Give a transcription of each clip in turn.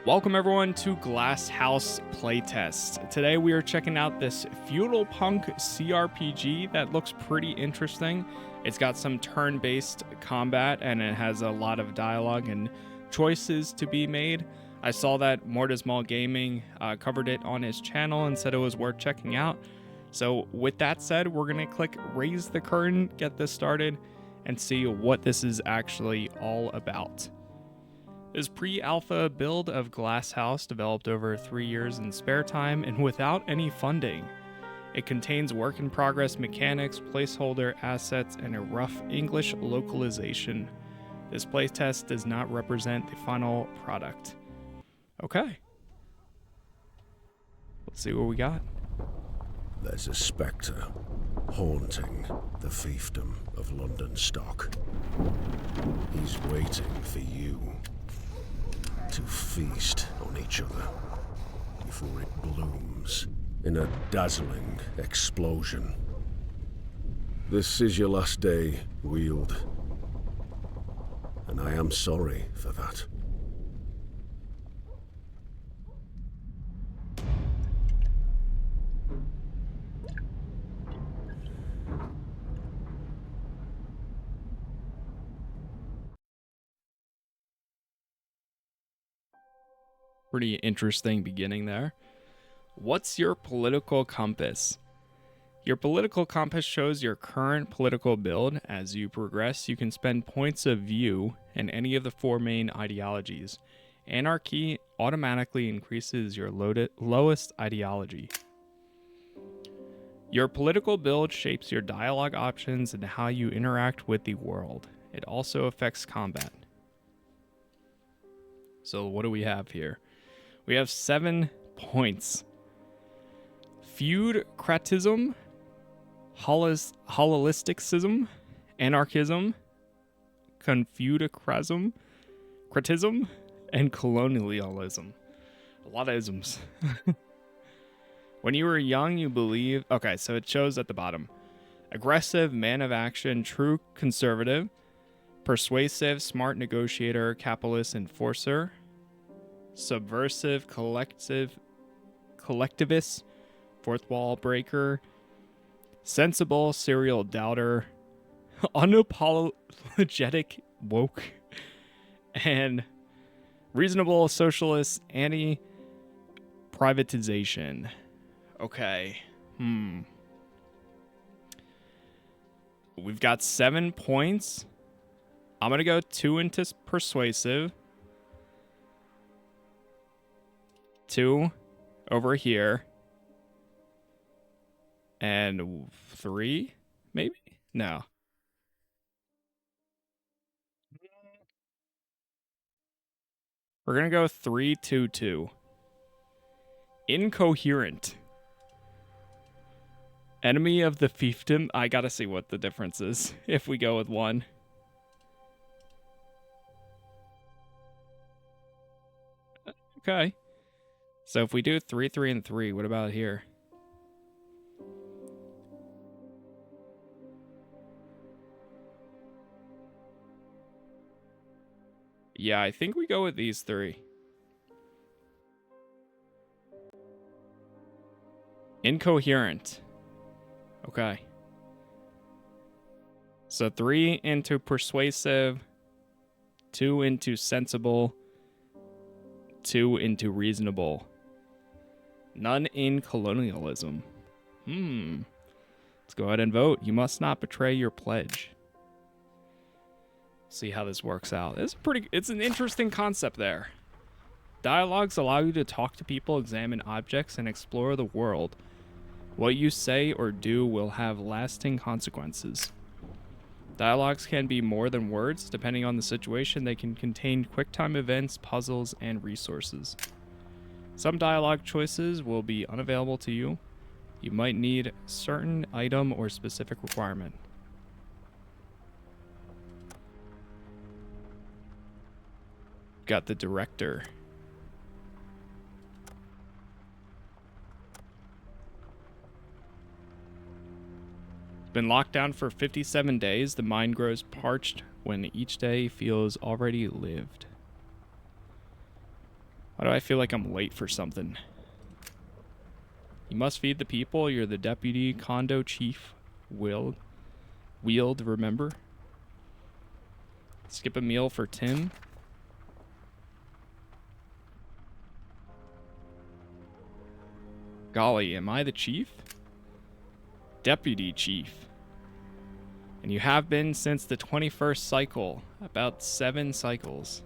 Welcome everyone to Glasshouse Playtest. Today we are checking out this Feudalpunk CRPG that looks pretty interesting. It's got some turn-based combat and it has a lot of dialogue and choices to be made. I saw that Mortismal Gaming covered it on his channel and said it was worth checking out. So with that said, we're going to click raise the curtain, get this started, and see what this is actually all about. This pre-alpha build of Glasshouse developed over 3 years in spare time and without any funding. It contains work-in-progress mechanics, placeholder assets, and a rough English localization. This playtest does not represent the final product. Okay. Let's see what we got. There's a spectre haunting the fiefdom of London Stock. He's waiting for you to feast on each other before it blooms in a dazzling explosion. This is your last day, Weald, and I am sorry for that. Pretty interesting beginning there. What's your political compass? Your political compass shows your current political build. As you progress, you can spend points of view in any of the four main ideologies. Anarchy automatically increases your lowest ideology. Your political build shapes your dialogue options and how you interact with the world. It also affects combat. So what do we have here? We have 7 points. Feudcratism, holisticism, anarchism, Confucianism, Cretism, and colonialism. A lot of isms. When you were young, you believe... Okay, so it shows at the bottom. Aggressive, man of action, true conservative, persuasive, smart negotiator, capitalist enforcer, subversive, collectivist, fourth wall breaker, sensible, serial doubter, unapologetic woke, and reasonable socialist anti-privatization. Okay. We've got 7 points. I'm going to go 2 into persuasive. 2 over here. And 3, maybe? No. We're going to go 3, 2, 2. Incoherent. Enemy of the fiefdom. I gotta see what the difference is if we go with 1. Okay. So if we do 3, 3, and 3, what about here? Yeah, I think we go with these 3. Incoherent. Okay. So 3 into persuasive, 2 into sensible, 2 into reasonable. None in colonialism. Let's go ahead and vote. You must not betray your pledge. See how this works out. It's an interesting concept there. Dialogues allow you to talk to people, examine objects, and explore the world. What you say or do will have lasting consequences. Dialogues can be more than words. Depending on the situation, they can contain QuickTime events, puzzles, and resources. Some dialogue choices will be unavailable to you. You might need certain item or specific requirement. Got the director. Been locked down for 57 days. The mind grows parched when each day feels already lived. Why do I feel like I'm late for something? You must feed the people. You're the deputy condo chief. Wield, remember? Skip a meal for Tim. Golly, am I the chief? Deputy chief. And you have been since the 21st cycle. About 7 cycles.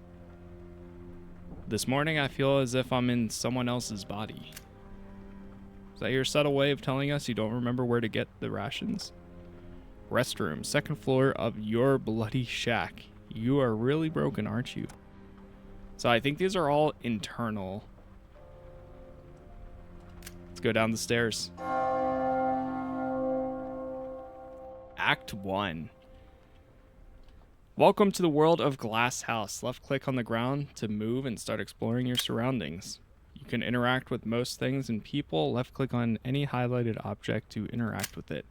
This morning I feel as if I'm in someone else's body. Is that your subtle way of telling us you don't remember where to get the rations? Restroom, 2nd floor of your bloody shack. You are really broken, aren't you? So I think these are all internal. Let's go down the stairs. Act 1. Welcome to the world of Glasshouse. Left click on the ground to move and start exploring your surroundings. You can interact with most things and people. Left click on any highlighted object to interact with it.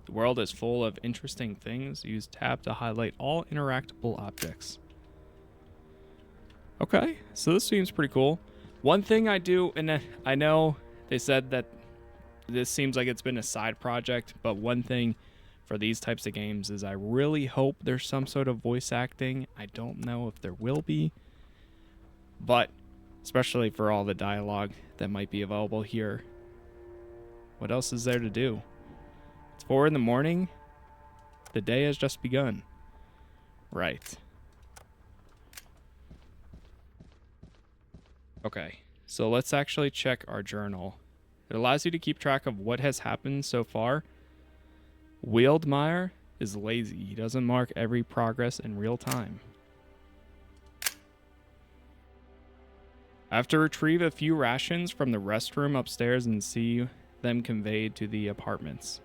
The world is full of interesting things. Use tab to highlight all interactable objects. Okay, so this seems pretty cool. One thing I do, and I know they said that this seems like it's been a side project, but one thing for these types of games is I really hope there's some sort of voice acting. I don't know if there will be, but especially for all the dialogue that might be available here. What else is there to do? It's 4 in the morning. The day has just begun. Right. Okay, so let's actually check our journal. It allows you to keep track of what has happened so far. Wieldmeyer is lazy. He doesn't mark every progress in real time. I have to retrieve a few rations from the restroom upstairs and see them conveyed to the apartments.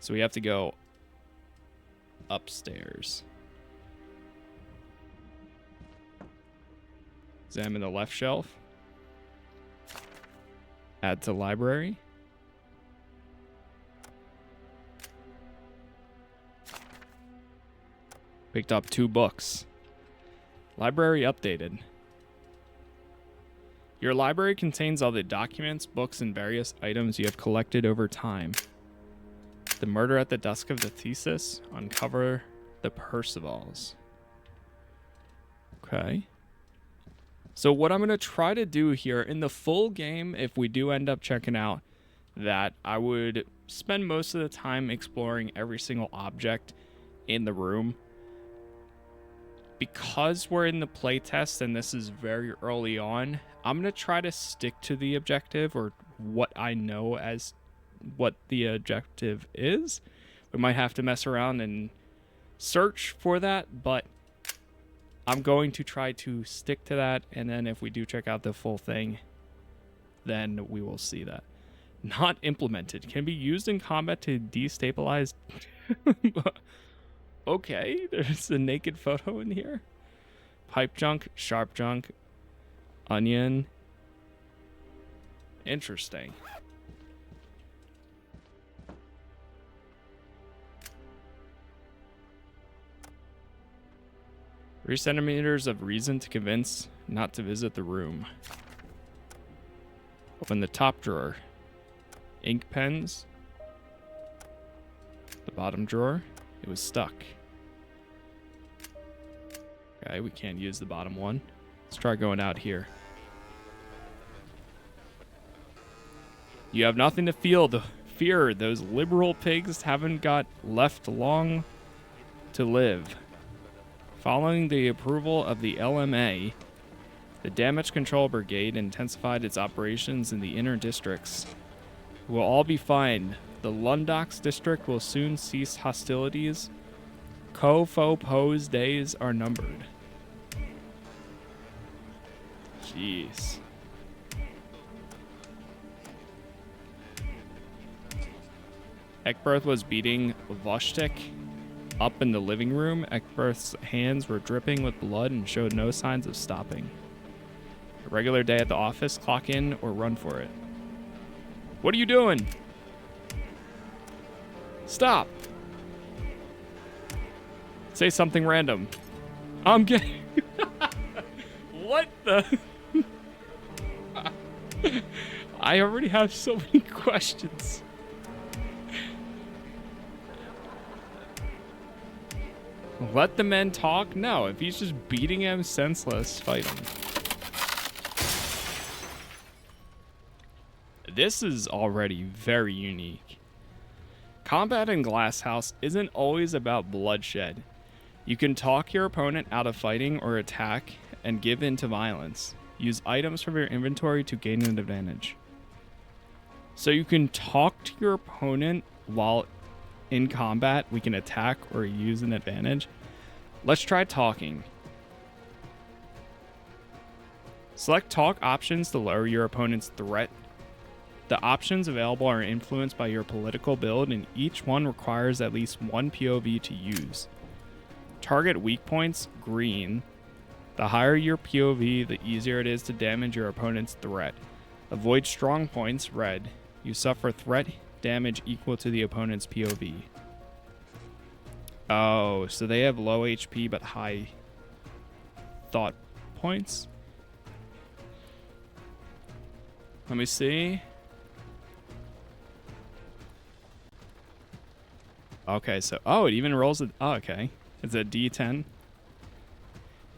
So we have to go upstairs. Examine the left shelf. Add to library. Picked up 2 books. Library updated. Your library contains all the documents, books, and various items you have collected over time. The murder at the dusk of the thesis. Uncover the Percivals. Okay. So what I'm going to try to do here in the full game, if we do end up checking out that, I would spend most of the time exploring every single object in the room. Because we're in the playtest and this is very early on, I'm going to try to stick to the objective, or what I know as what the objective is. We might have to mess around and search for that, but I'm going to try to stick to that, and then if we do check out the full thing, then we will see that. Not implemented. Can be used in combat to destabilize. Okay, there's a naked photo in here. Pipe junk, sharp junk, onion. Interesting. 3 centimeters of reason to convince not to visit the room. Open the top drawer. Ink pens. The bottom drawer. It was stuck. Okay, we can't use the bottom one. Let's try going out here. You have nothing to fear. Those liberal pigs haven't got left long to live. Following the approval of the LMA, the Damage Control Brigade intensified its operations in the inner districts. We'll all be fine. The Lundox district will soon cease hostilities. Ko-Fo-Po's days are numbered. Jeez. Ekberth was beating Voshtik up in the living room. Ekberth's hands were dripping with blood and showed no signs of stopping. A regular day at the office, clock in or run for it. What are you doing? Stop. Say something random. I'm getting... What the? I already have so many questions. Let the men talk? No, if he's just beating him senseless, fight him. This is already very unique. Combat in Glasshouse isn't always about bloodshed. You can talk your opponent out of fighting or attack and give in to violence. Use items from your inventory to gain an advantage. So you can talk to your opponent while in combat. We can attack or use an advantage. Let's try talking. Select talk options to lower your opponent's threat. The options available are influenced by your political build, and each one requires at least one POV to use. Target weak points, green. The higher your POV, the easier it is to damage your opponent's threat. Avoid strong points, red. You suffer threat damage equal to the opponent's POV. Oh, so they have low HP but high thought points? Let me see. Okay, so, oh, it even rolls it. Oh, okay. It's a D10.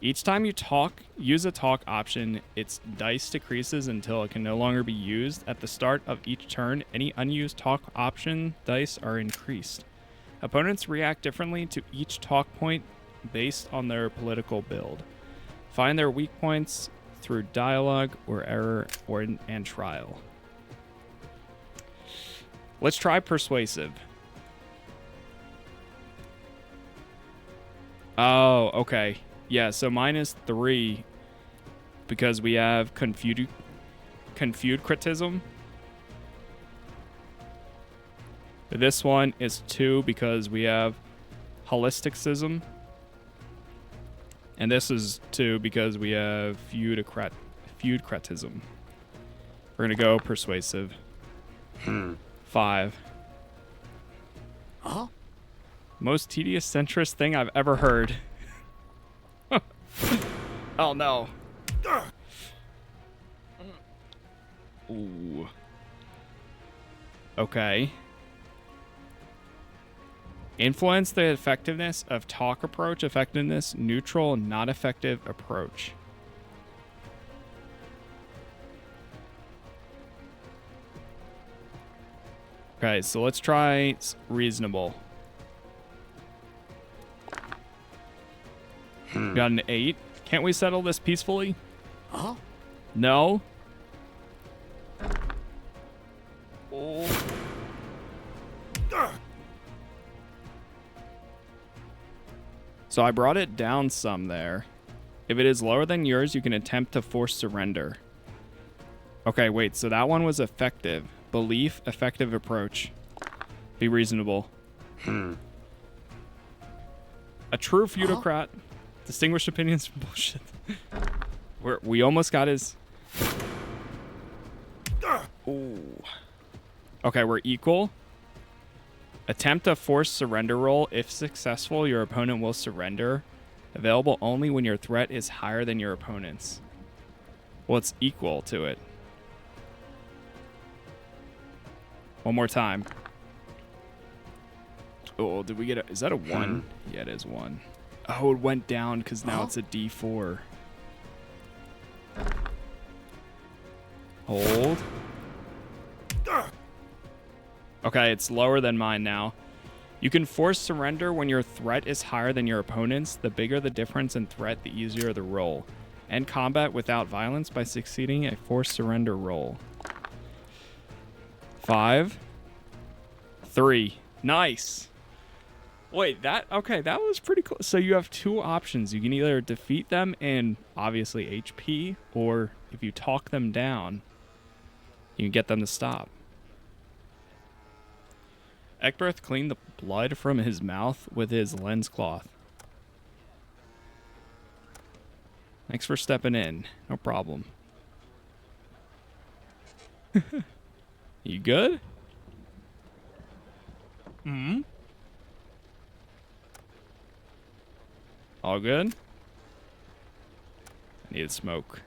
Each time you talk, use a talk option, its dice decreases until it can no longer be used. At the start of each turn, any unused talk option dice are increased. Opponents react differently to each talk point based on their political build. Find their weak points through dialogue or error and trial. Let's try persuasive. Oh, okay. Yeah, so -3 because we have Confucianism. This one is 2 because we have holisticism. And this is 2 because we have feudcratism. We're going to go persuasive. 5. Huh? Most tedious centrist thing I've ever heard. Oh no. Ooh. Okay. Influence the effectiveness of talk approach, effectiveness, neutral, not effective approach. Okay, so let's try reasonable. Got an 8. Can't we settle this peacefully? Huh? No? Oh. So I brought it down some there. If it is lower than yours, you can attempt to force surrender. Okay, wait, so that one was effective. Belief, effective approach. Be reasonable. A true feudocrat. Distinguished opinions from bullshit. We almost got his... Ooh. Okay, we're equal. Attempt a forced surrender roll. If successful, your opponent will surrender. Available only when your threat is higher than your opponent's. Well, it's equal to it. One more time. Oh, did we get a... Is that a 1? Yeah, it is 1. Oh, it went down because now it's a D4. Hold. Okay, it's lower than mine now. You can force surrender when your threat is higher than your opponent's. The bigger the difference in threat, the easier the roll. End combat without violence by succeeding a forced surrender roll. 5. 3. Nice. Wait, that was pretty cool. So you have 2 options. You can either defeat them in, obviously, HP, or if you talk them down, you can get them to stop. Egbert cleaned the blood from his mouth with his lens cloth. Thanks for stepping in. No problem. You good? Hmm? All good? I Needed smoke.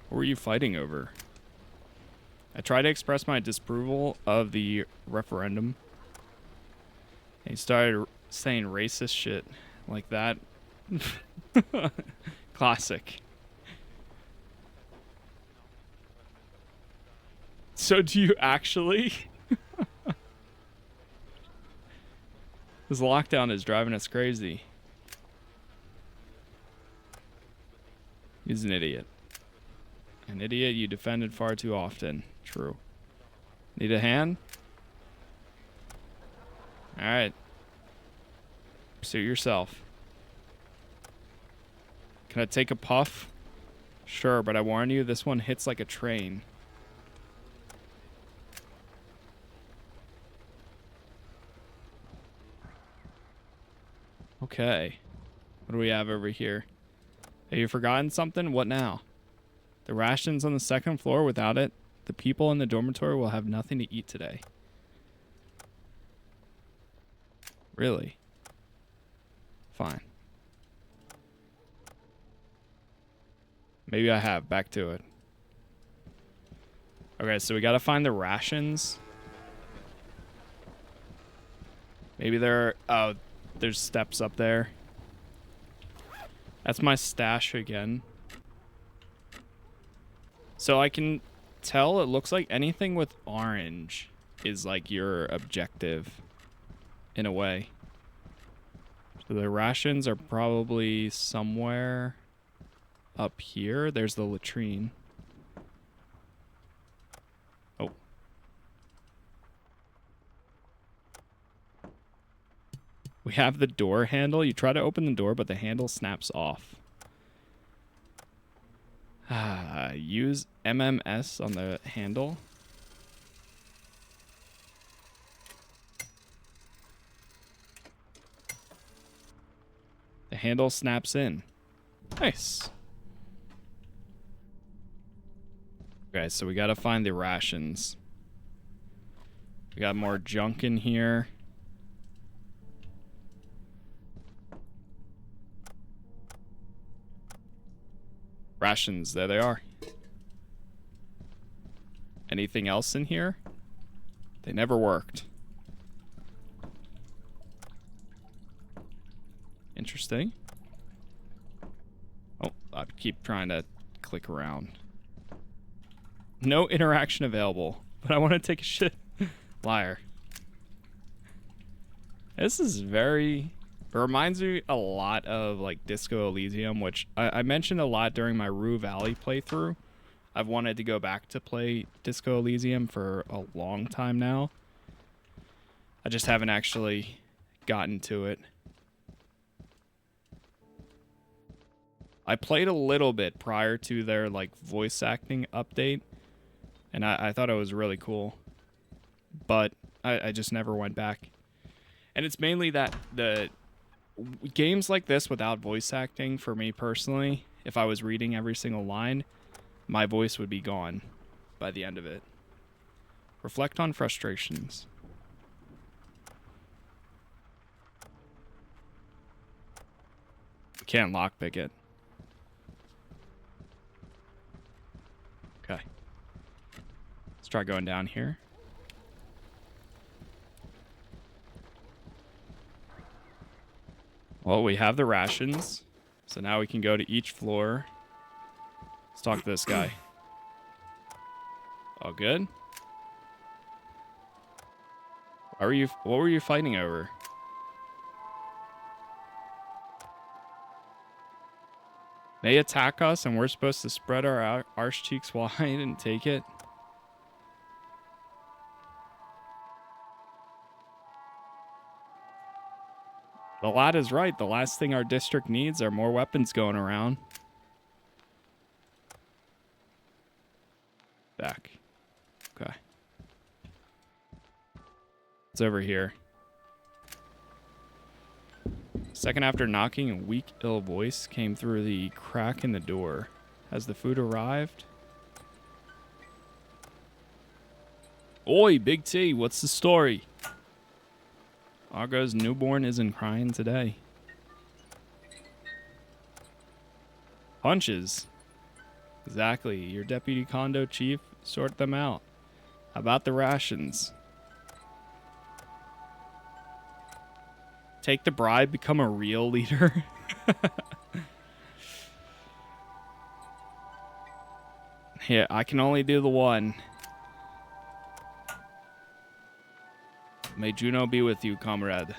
What were you fighting over? I tried to express my disapproval of the referendum. And he started saying racist shit like that. Classic. So do you actually? This lockdown is driving us crazy. He's an idiot. An idiot you defended far too often. True. Need a hand? Alright. Suit yourself. Can I take a puff? Sure, but I warn you, this one hits like a train. Okay. What do we have over here? Have you forgotten something? What now? The rations on the second floor. Without it, the people in the dormitory will have nothing to eat today. Really? Fine. Maybe I have. Back to it. Okay, so we gotta find the rations. Maybe there are... Oh, there's steps up there. That's my stash again. So I can tell it looks like anything with orange is like your objective in a way. So the rations are probably somewhere up here. There's the latrine. Oh. We have the door handle. You try to open the door, but the handle snaps off. Use MMS on the handle. The handle snaps in. Nice. Okay, so we gotta find the rations. We got more junk in here. Rations, there they are. Anything else in here? They never worked. Interesting. Oh, I keep trying to click around. No interaction available, but I want to take a shit. Liar. This is very... It reminds me a lot of like Disco Elysium, which I mentioned a lot during my Rue Valley playthrough. I've wanted to go back to play Disco Elysium for a long time now. I just haven't actually gotten to it. I played a little bit prior to their like voice acting update, and I thought it was really cool. But I just never went back. And it's mainly that the games like this without voice acting, for me personally, if I was reading every single line, my voice would be gone by the end of it. Reflect on frustrations. We can't lockpick it. Okay. Let's try going down here. Well, we have the rations, so now we can go to each floor. Let's talk to this guy. All good? What were you fighting over? They attack us and we're supposed to spread our arse cheeks wide and take it? The lad is right. The last thing our district needs are more weapons going around. Back. Okay. It's over here. Second after knocking, a weak, ill voice came through the crack in the door. Has the food arrived? Oi, Big T, what's the story? Argo's newborn isn't crying today. Punches. Exactly. Your deputy condo chief, sort them out. How about the rations? Take the bribe, become a real leader. Yeah, I can only do the one. May Juno be with you, comrade.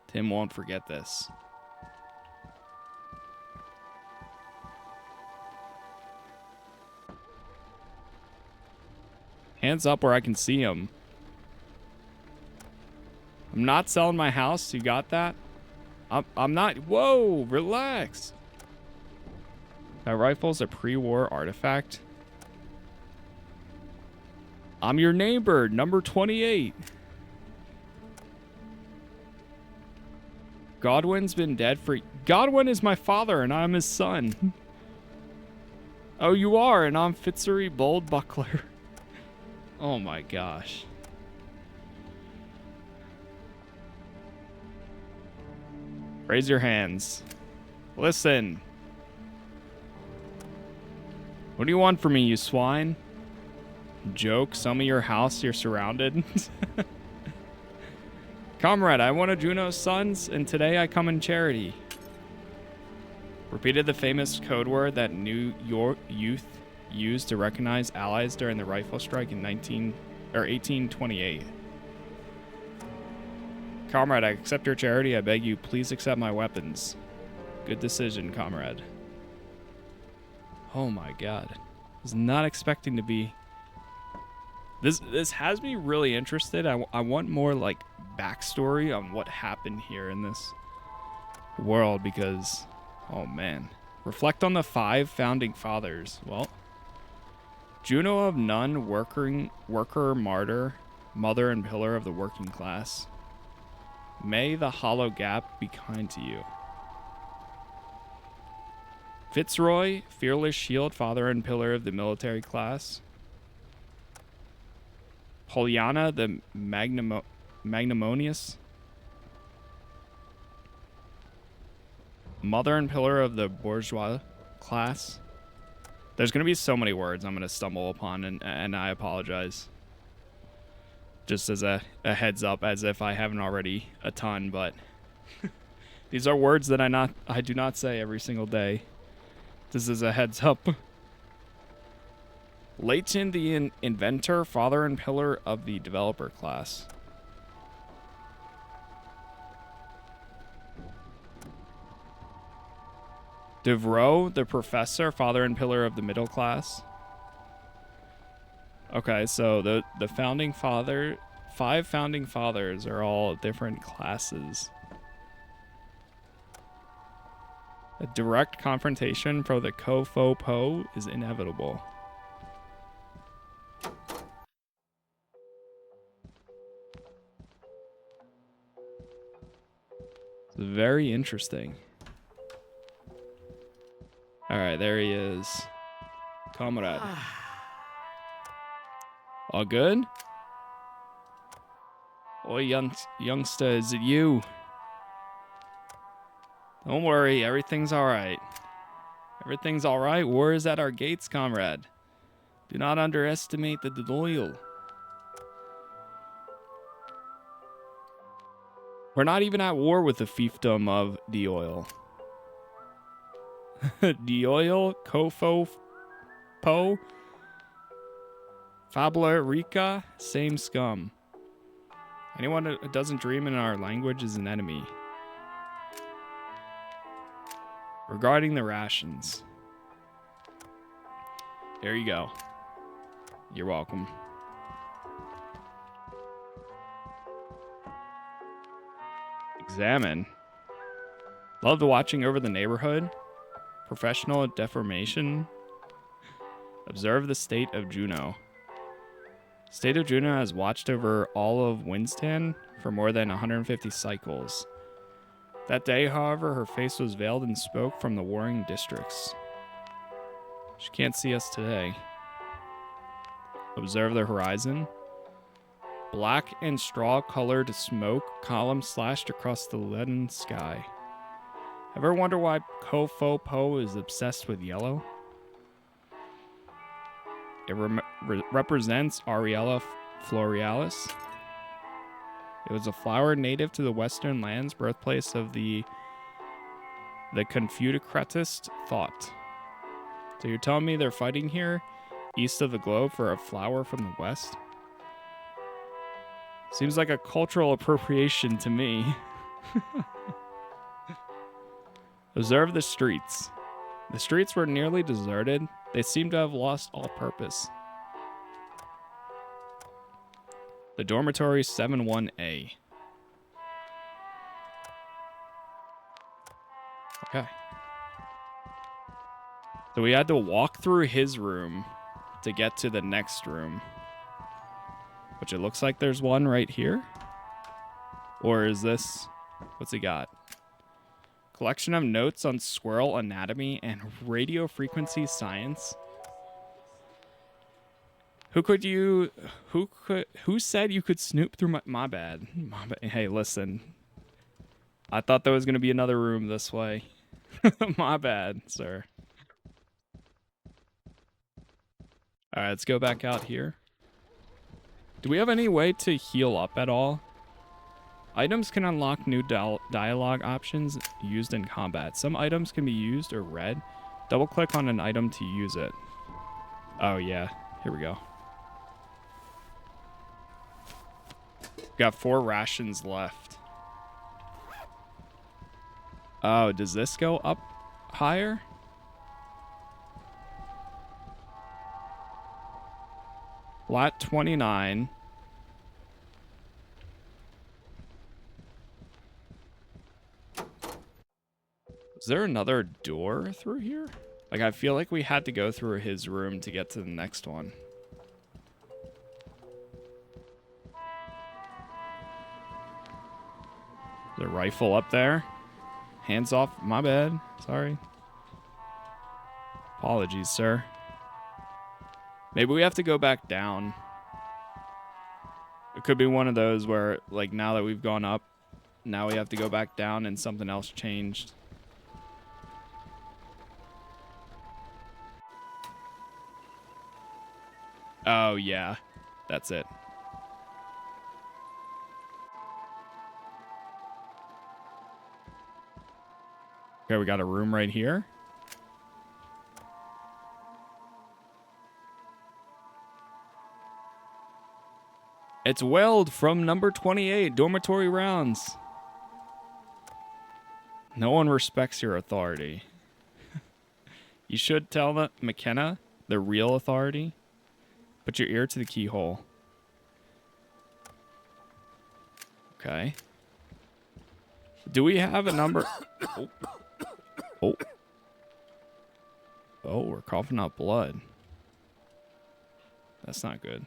Tim won't forget this. Hands up where I can see him. I'm not selling my house. You got that? I'm not. Whoa, relax. That rifle's a pre-war artifact. I'm your neighbor, number 28. Godwin's been dead for... Godwin is my father, and I'm his son. Oh, you are, and I'm Fitzroy Bold Buckler. Oh my gosh. Raise your hands. Listen. What do you want from me, you swine? Joke, sell me your house, you're surrounded. Comrade, I'm one of Juno's sons, and today I come in charity. Repeated the famous code word that New York youth used to recognize allies during the rifle strike in 1828. Comrade, I accept your charity. I beg you, please accept my weapons. Good decision, comrade. Oh my god. I was not expecting to be... This has me really interested. I want more, like, backstory on what happened here in this world because... Oh, man. Reflect on the 5 founding fathers. Well, Juno of Nun, worker, martyr, mother and pillar of the working class. May the hollow gap be kind to you. Fitzroy, fearless shield, father and pillar of the military class. Pollyanna, the magnanimous, mother and pillar of the bourgeois class. There's going to be so many words I'm going to stumble upon, and I apologize. Just as a heads up, as if I haven't already a ton, but these are words that I do not say every single day. This is a heads up. Leighton, the inventor, father and pillar of the developer class. Devroe, the professor, father and pillar of the middle class. Okay, so the founding father, 5 founding fathers are all different classes. A direct confrontation for the Co-Fo-Po is inevitable. It's very interesting. Alright, there he is. Comrade. All good? Oh, youngster, is it you? Don't worry, everything's alright. Everything's alright. War is at our gates, comrade. Do not underestimate the loyal. We're not even at war with the fiefdom of the oil. The oil, Kofo-Po, Fabula Rica, same scum. Anyone who doesn't dream in our language is an enemy. Regarding the rations. There you go. You're welcome. Examine. Loved watching over the neighborhood. Professional deformation. Observe the state of Juno. State of Juno has watched over all of Winston for more than 150 cycles. That day, however, her face was veiled and spoke from the warring districts. She can't see us today. Observe the horizon. Black and straw-colored smoke column slashed across the leaden sky. Ever wonder why Kofo-Po is obsessed with yellow? It represents Ariella florealis. It was a flower native to the Western lands, birthplace of the Confucianist thought. So you're telling me they're fighting here, east of the globe, for a flower from the West? Seems like a cultural appropriation to me. Observe the streets. The streets were nearly deserted. They seem to have lost all purpose. The dormitory 71A. Okay. So we had to walk through his room to get to the next room. Which it looks like there's one right here. Or is this... What's he got? Collection of notes on squirrel anatomy and radio frequency science. Who said you could snoop through my bad. Hey, listen. I thought there was going to be another room this way. My bad, sir. All right, let's go back out here. Do we have any way to heal up at all? Items can unlock new dialogue options used in combat. Some items can be used or read. Double click on an item to use it. Oh yeah, here we go. Got 4 rations left. Oh, does this go up higher? Lat 29. Is there another door through here? Like, I feel like we had to go through his room to get to the next one. The rifle up there. Hands off. My bad. Sorry. Apologies, sir. Maybe we have to go back down. It could be one of those where, like, now that we've gone up, now we have to go back down and something else changed. Oh, yeah. That's it. Okay, we got a room right here. It's Weld from number 28, dormitory rounds. No one respects your authority. You should tell the McKenna, the real authority. Put your ear to the keyhole. Okay. Do we have a number? Oh. Oh. Oh, we're coughing out blood. That's not good.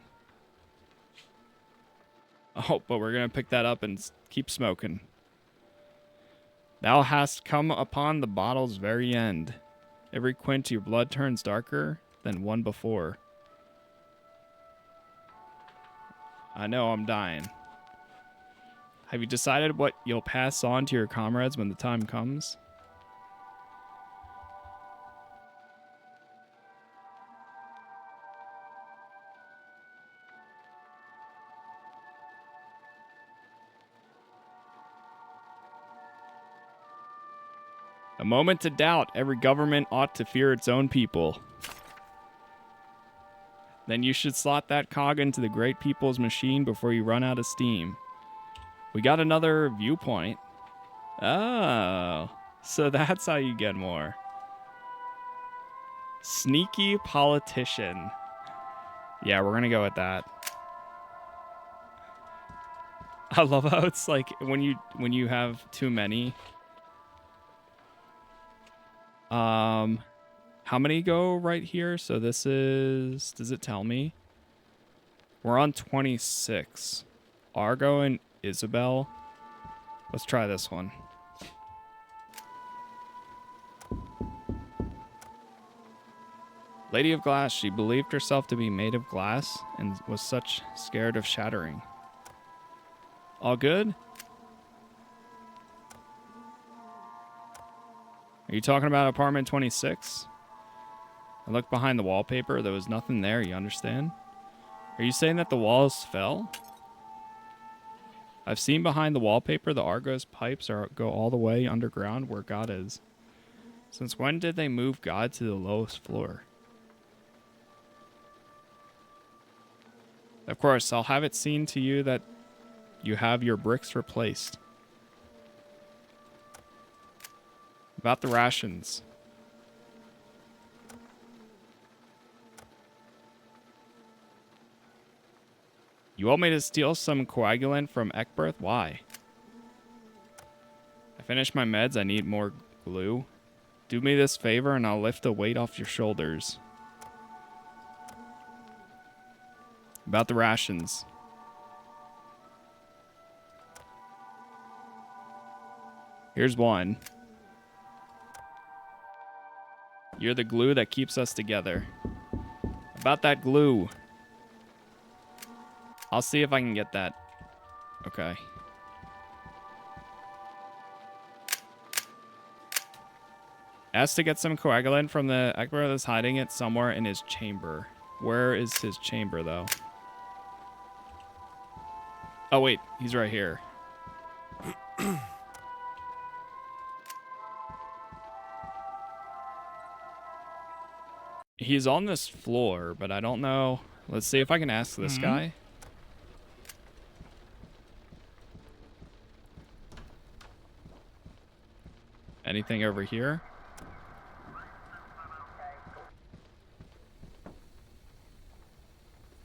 Oh, but we're going to pick that up and keep smoking. Thou hast come upon the bottle's very end. Every quint your blood turns darker than one before. I know I'm dying. Have you decided what you'll pass on to your comrades when the time comes? A moment to doubt. Every government ought to fear its own people. Then you should slot that cog into the great people's machine before you run out of steam. We got another viewpoint. Oh, so that's how you get more. Sneaky politician. Yeah, we're gonna go with that. I love how it's like when you have too many. How many go right here? So this is, does it tell me? We're on 26. Argo and Isabel. Let's try this one. Lady of Glass, she believed herself to be made of glass and was such scared of shattering. All good? Are you talking about apartment 26? I looked behind the wallpaper. There was nothing there, you understand? Are you saying that the walls fell? I've seen behind the wallpaper the Argos pipes go all the way underground where God is. Since when did they move God to the lowest floor? Of course, I'll have it seen to you that you have your bricks replaced. About the rations. You want me to steal some coagulant from Ekberth? Why? I finished my meds. I need more glue. Do me this favor and I'll lift the weight off your shoulders. About the rations. Here's one. You're the glue that keeps us together. About that glue. I'll see if I can get that. Okay. Asked to get some coagulant from the Ekberth that's hiding it somewhere in his chamber. Where is his chamber, though? Oh, wait. He's right here. He's on this floor, but I don't know. Let's see if I can ask this guy. Anything over here?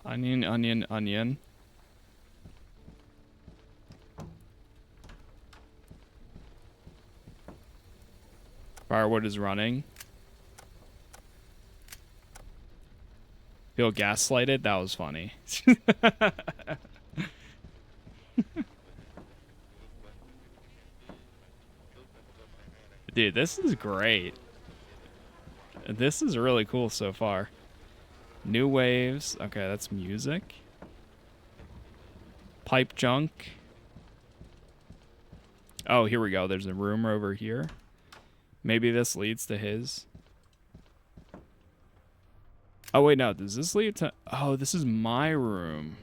Onion, onion, onion. Firewood is running. Feel gaslighted? That was funny. Dude, this is great. This is really cool so far. New waves. Okay, that's music. Pipe junk. Oh, here we go. There's a room over here. Maybe this leads to his. Oh, wait, no. Does this lead to... Oh, this is my room.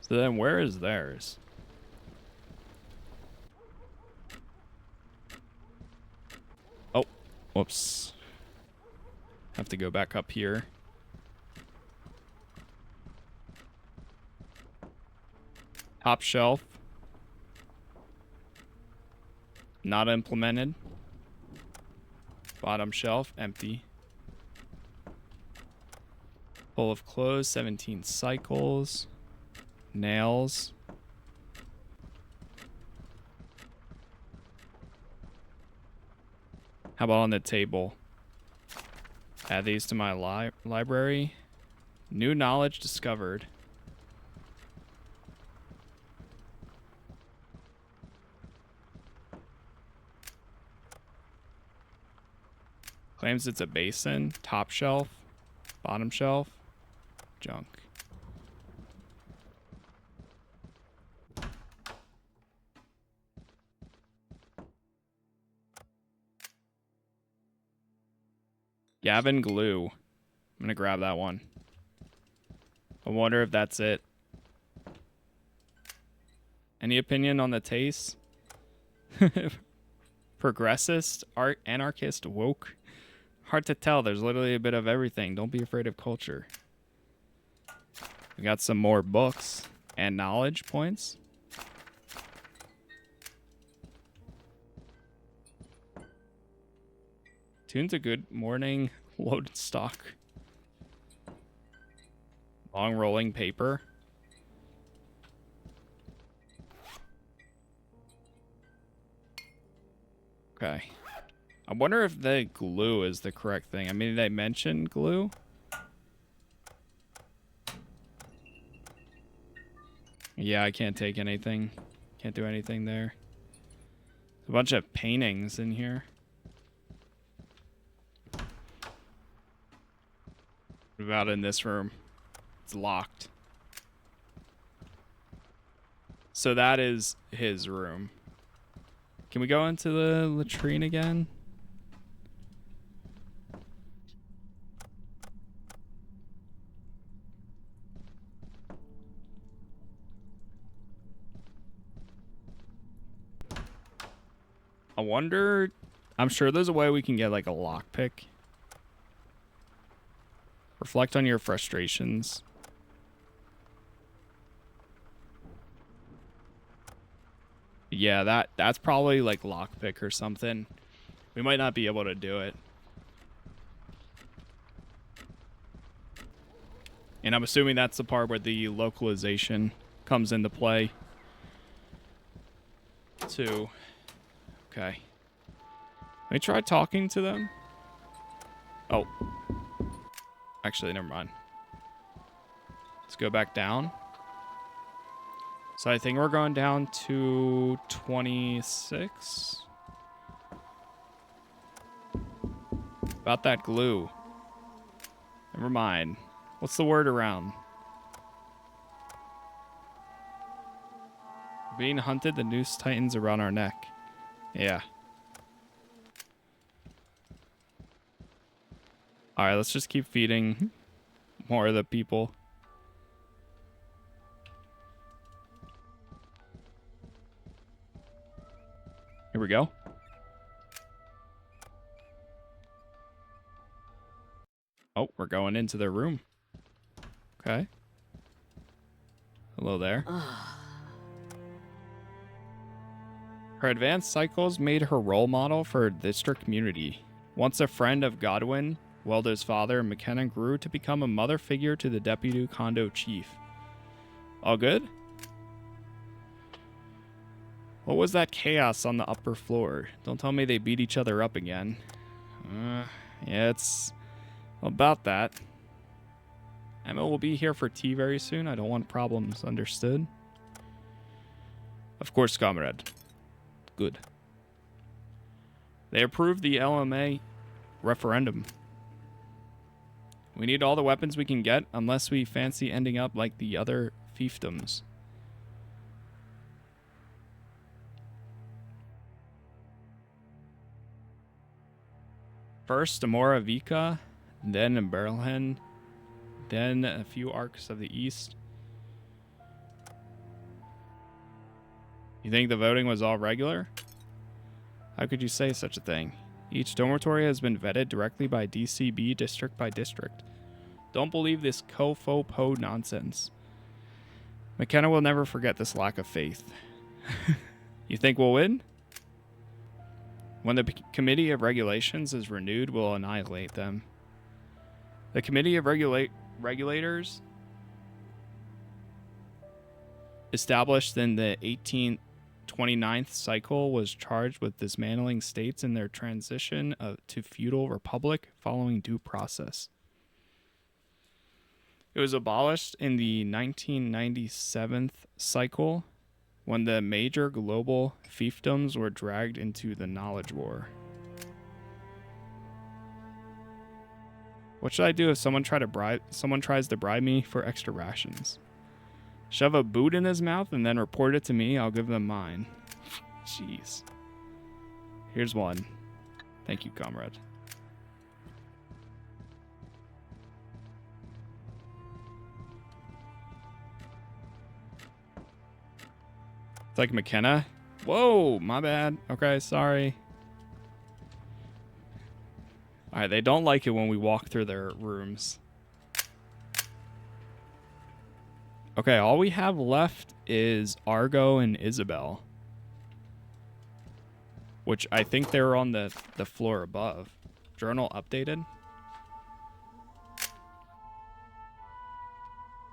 So then where is theirs? Oh, whoops. Have to go back up here. Top shelf. Not implemented. Bottom shelf, empty. Full of clothes, 17 cycles. Nails. How about on the table? Add these to my library. New knowledge discovered. Claims it's a basin. Top shelf. Bottom shelf. Junk. Gavin glue. I'm gonna grab that one. I wonder if that's it. Any opinion on the taste? Progressist, art, anarchist, woke. Hard to tell. There's literally a bit of everything. Don't be afraid of culture. We got some more books and knowledge points. Tunes a good morning. Loaded stock. Long rolling paper. Okay. I wonder if the glue is the correct thing. I mean, they mentioned glue. Yeah, I can't take anything. Can't do anything there. A bunch of paintings in here. What about in this room? It's locked. So that is his room. Can we go into the latrine again? I wonder... I'm sure there's a way we can get, like, a lockpick. Reflect on your frustrations. Yeah, that's probably, like, lockpick or something. We might not be able to do it. And I'm assuming that's the part where the localization comes into play. Too. Okay. Let me try talking to them. Oh. Actually, never mind. Let's go back down. So I think we're going down to 26. About that glue. Never mind. What's the word around? Being hunted, the noose tightens around our neck. Yeah. Alright, let's just keep feeding more of the people. Here we go. Oh, we're going into their room. Okay. Hello there. Her advanced cycles made her role model for her district community. Once a friend of Godwin, Welder's father, McKenna grew to become a mother figure to the deputy condo chief. All good? What was that chaos on the upper floor? Don't tell me they beat each other up again. Yeah, it's about that. Emma will be here for tea very soon. I don't want problems. Understood? Of course, comrade. Good. They approved the LMA referendum. We need all the weapons we can get, unless we fancy ending up like the other fiefdoms. First, Amora Vika, then Berlin, then a few arcs of the east. You think the voting was all regular? How could you say such a thing? Each dormitory has been vetted directly by DCB district by district. Don't believe this co-faux-po nonsense. McKenna will never forget this lack of faith. You think we'll win? When the Committee of Regulations is renewed, we'll annihilate them. The Committee of Regulators, established in the 1829th cycle, was charged with dismantling states in their transition to feudal republic following due process. It was abolished in the 1997 cycle when the major global fiefdoms were dragged into the knowledge war. What should I do if someone tries to bribe me for extra rations? Shove a boot in his mouth and then report it to me. I'll give them mine. Jeez. Here's one. Thank you, comrade. It's like McKenna. Whoa, my bad. Okay, sorry. Alright, they don't like it when we walk through their rooms. Okay, all we have left is Argo and Isabel. Which I think they're on the floor above. Journal updated.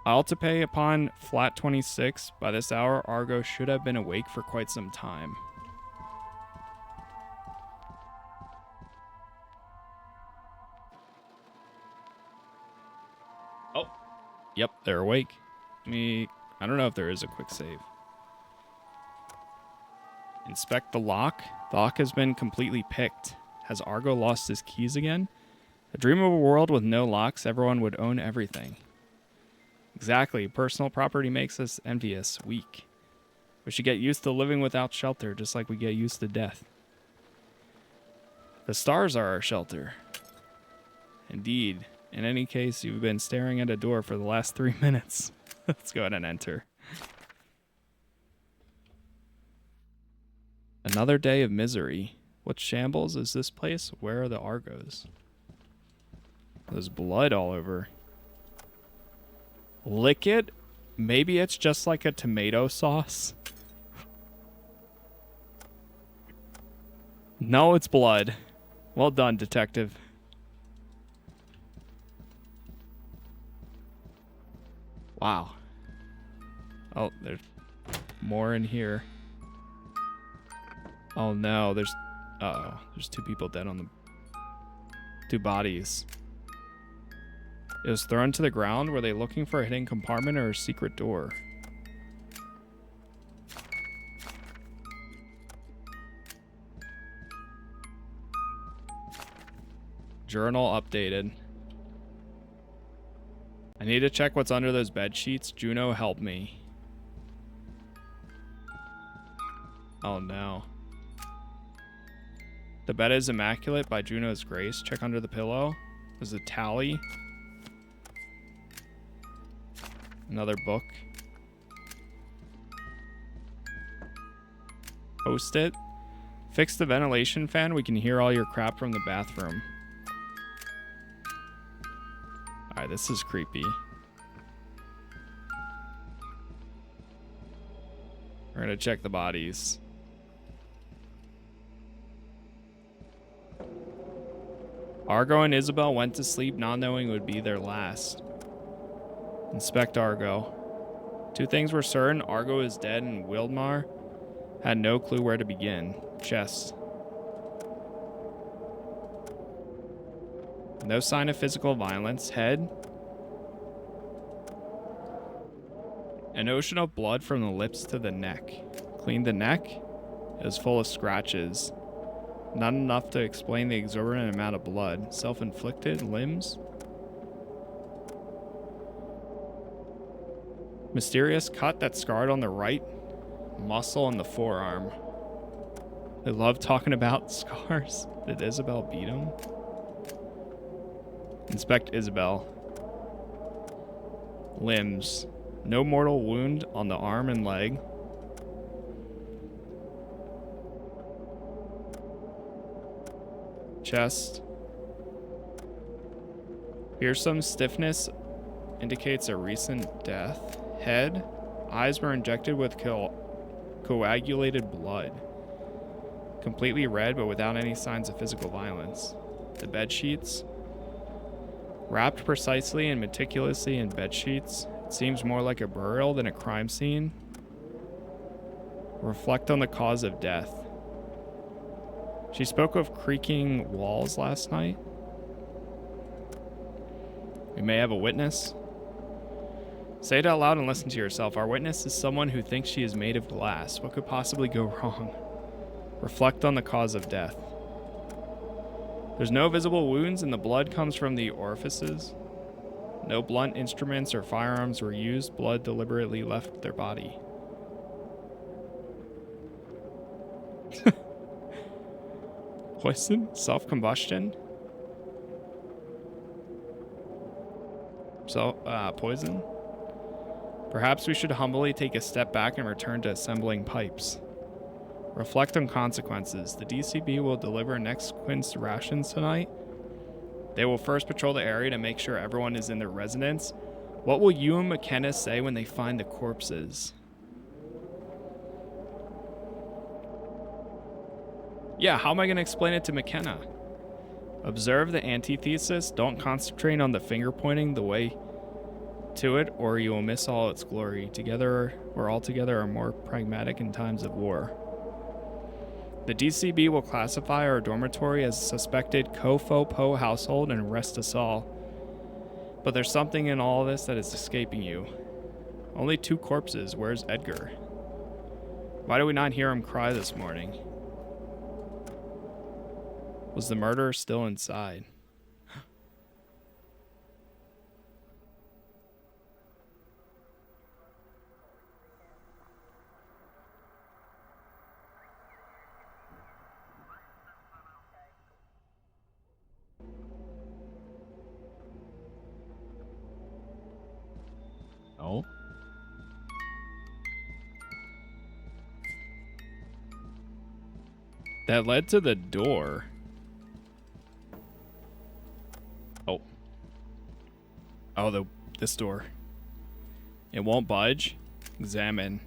I'll to pay upon flat 26. By this hour, Argo should have been awake for quite some time. Oh. Yep, they're awake. I don't know if there is a quick save. Inspect the lock. The lock has been completely picked. Has Argo lost his keys again? A dream of a world with no locks, everyone would own everything. Exactly. Personal property makes us envious. Weak. We should get used to living without shelter, just like we get used to death. The stars are our shelter. Indeed. In any case, you've been staring at a door for the last 3 minutes. Let's go ahead and enter. Another day of misery. What shambles is this place? Where are the Argos? There's blood all over. Lick it? Maybe it's just like a tomato sauce. No, it's blood. Well done, detective. Wow. Oh, there's more in here. Oh no, there's... Uh-oh. There's 2 people dead on the... 2 bodies. It was thrown to the ground. Were they looking for a hidden compartment or a secret door? Journal updated. I need to check what's under those bed sheets. Juno, help me. Oh no. The bed is immaculate by Juno's grace. Check under the pillow. There's a tally. Another book. Post-it. Fix the ventilation fan. We can hear all your crap from the bathroom. Alright, this is creepy. We're gonna check the bodies. Argo and Isabel went to sleep not knowing it would be their last. Inspect Argo. 2 things were certain. Argo is dead and Wildmar had no clue where to begin. Chest. No sign of physical violence. Head. An ocean of blood from the lips to the neck. Cleaned the neck. It was full of scratches. Not enough to explain the exorbitant amount of blood. Self-inflicted. Limbs. Mysterious cut that scarred on the right muscle and the forearm. They love talking about scars. Did Isabel beat him? Inspect Isabel. Limbs. No mortal wound on the arm and leg. Chest. Fearsome stiffness indicates a recent death. Head. Eyes were injected with coagulated blood. Completely red, but without any signs of physical violence. The bed sheets. Wrapped precisely and meticulously in bed sheets. It seems more like a burial than a crime scene. Reflect on the cause of death. She spoke of creaking walls last night. We may have a witness. Say it out loud and listen to yourself. Our witness is someone who thinks she is made of glass. What could possibly go wrong? Reflect on the cause of death. There's no visible wounds and the blood comes from the orifices. No blunt instruments or firearms were used. Blood deliberately left their body. Poison? Self-combustion? Poison? Perhaps we should humbly take a step back and return to assembling pipes. Reflect on consequences. The DCB will deliver next quince rations tonight. They will first patrol the area to make sure everyone is in their residence. What will you and McKenna say when they find the corpses? Yeah, how am I going to explain it to McKenna? Observe the antithesis. Don't concentrate on the finger pointing the way to it, or you will miss all its glory. Together or all together are more pragmatic in times of war. The DCB will classify our dormitory as a suspected Kofo-Po household and arrest us all. But there's something in all this that is escaping you. Only 2 corpses. Where's Edgar? Why do we not hear him cry this morning? Was the murderer still inside? No. That led to the door. Oh. Oh, this door. It won't budge. Examine.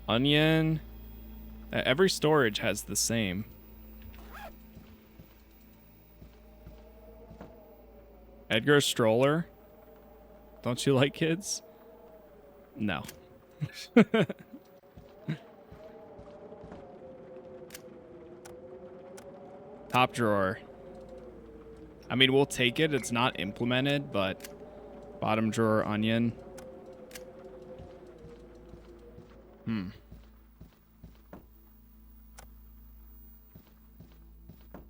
Onion. Every storage has the same. Edgar stroller. Don't you like kids? No. Top drawer. I mean, we'll take it. It's not implemented, but bottom drawer, onion.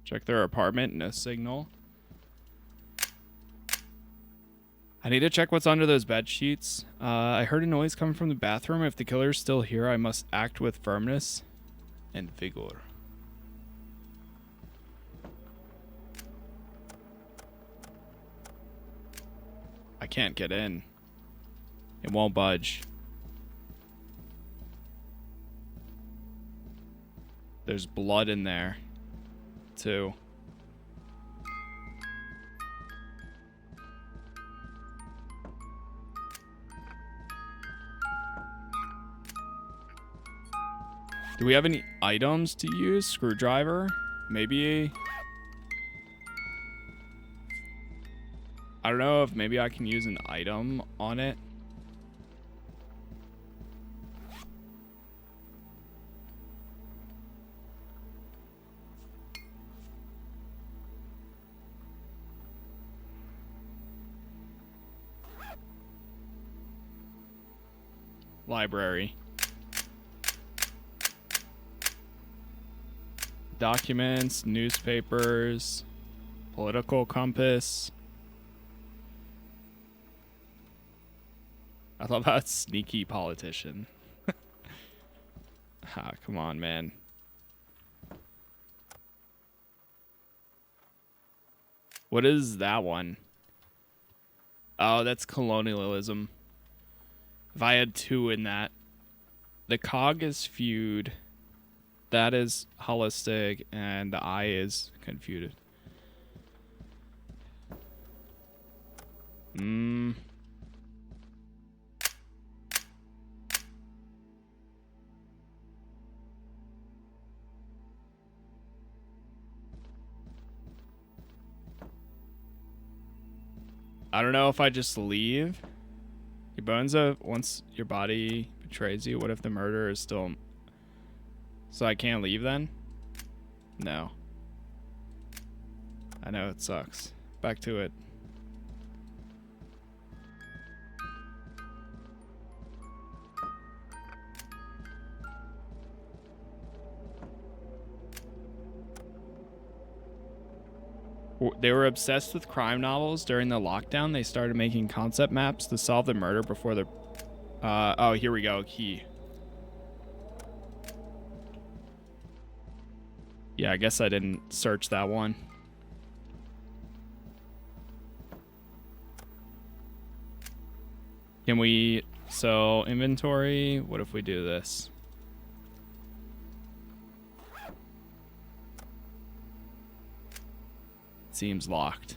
Check their apartment. No signal. I need to check what's under those bed sheets. I heard a noise coming from the bathroom. If the killer's still here, I must act with firmness and vigor. I can't get in. It won't budge. There's blood in there, too. Do we have any items to use? Screwdriver? Maybe. I don't know if maybe I can use an item on it. Library. Documents, newspapers, political compass. I love how it's sneaky politician. Ah, come on, man. What is that one? Oh, that's colonialism. If I had two in that. The cog is feud. That is holistic, and the eye is confuted. I don't know if I just leave. Your bones once your body betrays you, what if the murderer is still... So I can't leave then? No. I know it sucks. Back to it. They were obsessed with crime novels during the lockdown. They started making concept maps to solve the murder before the... oh, here we go. Key. Yeah, I guess I didn't search that one. Can we... So, inventory. What if we do this? Seems locked.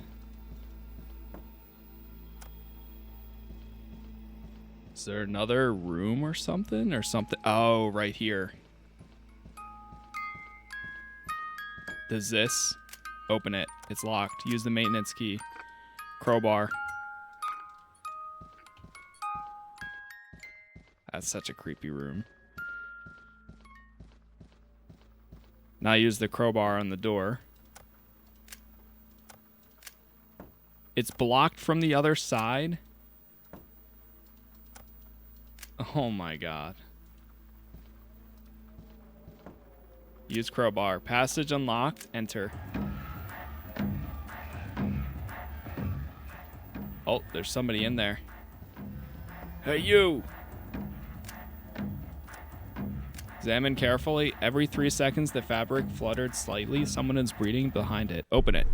Is there another room or something? Oh, right here. Does this open it? It's locked. Use the maintenance key. Crowbar. That's such a creepy room. Now use the crowbar on the door. It's blocked from the other side. Oh my god. Use crowbar. Passage unlocked. Enter. Oh, there's somebody in there. Hey, you! Examine carefully. Every 3 seconds, the fabric fluttered slightly. Someone is breathing behind it. Open it.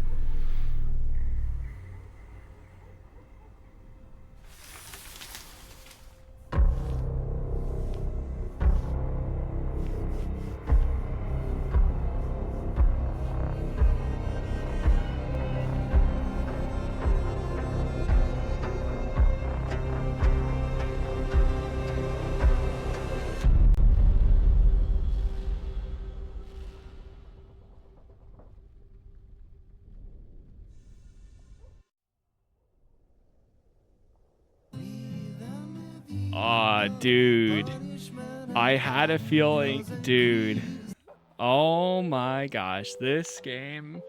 Aw, dude. I had a feeling, dude. Oh my gosh, this game.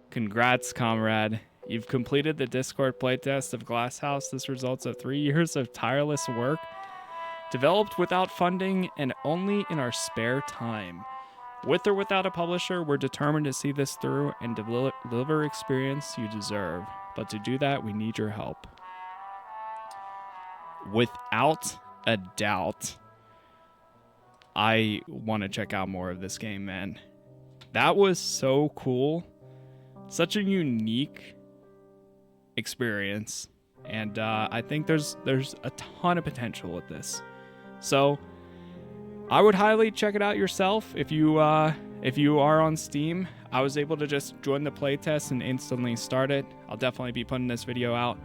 Congrats, comrade. You've completed the Discord playtest of Glasshouse. This results of 3 years of tireless work, developed without funding and only in our spare time. With or without a publisher, we're determined to see this through and deliver experience you deserve. But to do that, we need your help. Without a doubt, I want to check out more of this game, man. That was so cool. Such a unique experience. And I think there's a ton of potential with this. So I would highly check it out yourself. If you are on Steam, I was able to just join the playtest and instantly start it. I'll definitely be putting this video out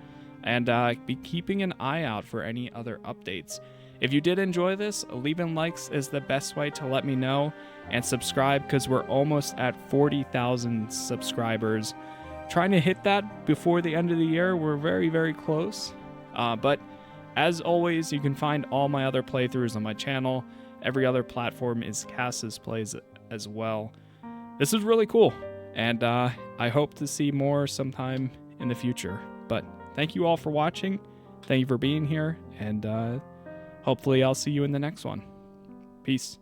and be keeping an eye out for any other updates. If you did enjoy this, leaving likes is the best way to let me know, and subscribe because we're almost at 40,000 subscribers. Trying to hit that before the end of the year. We're very, very close. But as always, you can find all my other playthroughs on my channel. Every other platform is Casas Plays as well. This is really cool, and I hope to see more sometime in the future. But thank you all for watching. Thank you for being here, and hopefully I'll see you in the next one. Peace.